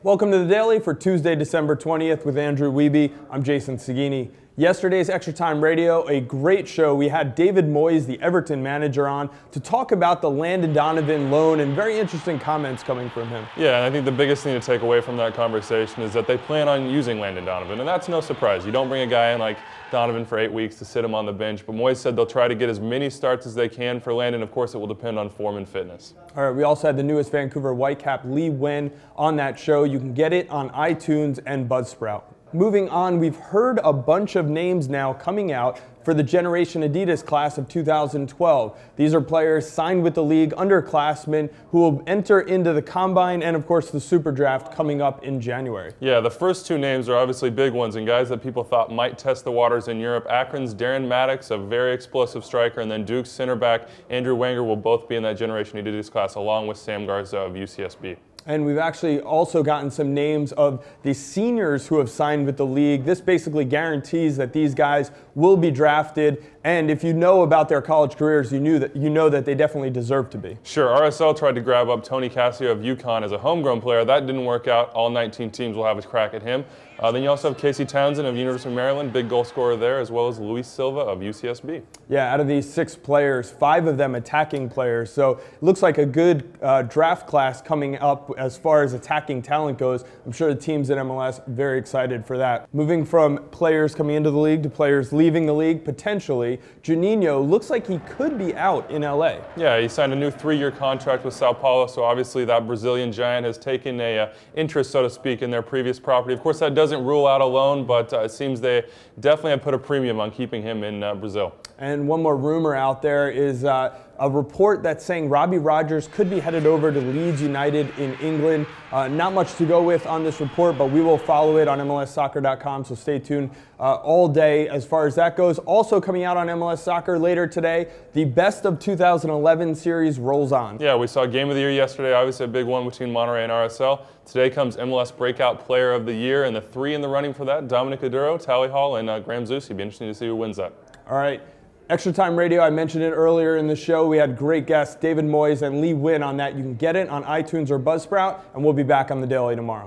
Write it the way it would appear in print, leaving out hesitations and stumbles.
Welcome to the Daily for Tuesday, December 20th with Andrew Wiebe. I'm Jason Seguini. Yesterday's Extra Time Radio, a great show. We had David Moyes, the Everton manager, on to talk about the Landon Donovan loan and very interesting comments coming from him. Yeah, and I think the biggest thing to take away from that conversation is that they plan on using Landon Donovan, and that's no surprise. You don't bring a guy in like Donovan for 8 weeks to sit him on the bench, but Moyes said they'll try to get as many starts as they can for Landon. Of course, it will depend on form and fitness. All right, we also had the newest Vancouver Whitecap, Lee Nguyen, on that show. You can get it on iTunes and Buzzsprout. Moving on, we've heard a bunch of names now coming out for the Generation Adidas class of 2012. These are players signed with the league, underclassmen, who will enter into the Combine and, of course, the Super Draft coming up in January. Yeah, the first two names are obviously big ones and guys that people thought might test the waters in Europe. Akron's Darren Maddox, a very explosive striker, and then Duke's center back Andrew Wenger will both be in that Generation Adidas class, along with Sam Garza of UCSB. And we've actually also gotten some names of the seniors who have signed with the league. This basically guarantees that these guys will be drafted. And if you know about their college careers, you know that they definitely deserve to be. Sure, RSL tried to grab up Tony Cassio of UConn as a homegrown player. That didn't work out. All 19 teams will have a crack at him. Then you also have Casey Townsend of University of Maryland, big goal scorer there, as well as Luis Silva of UCSB. Yeah, out of these 6 players, 5 of them attacking players. So it looks like a good draft class coming up as far as attacking talent goes. I'm sure the teams in MLS very excited for that. Moving from players coming into the league to players leaving the league, potentially, Juninho looks like he could be out in LA. Yeah, he signed a new 3-year contract with Sao Paulo, so obviously that Brazilian giant has taken a interest, so to speak, in their previous property. Of course, that doesn't rule out a loan, but it seems they definitely have put a premium on keeping him in Brazil. And one more rumor out there is a report that's saying Robbie Rogers could be headed over to Leeds United in England. Not much to go with on this report, but we will follow it on MLSsoccer.com, so stay tuned all day as far as that goes. Also coming out on MLS Soccer later today, the Best of 2011 series rolls on. Yeah, we saw Game of the Year yesterday, obviously a big one between Monterrey and RSL. Today comes MLS Breakout Player of the Year, and the 3 in the running for that, Dominic Aduro, Tally Hall, and Graham Zusi. It'll be interesting to see who wins that. All right. Extra Time Radio, I mentioned it earlier in the show. We had great guests, David Moyes and Lee Nguyen on that. You can get it on iTunes or Buzzsprout, and we'll be back on the Daily tomorrow.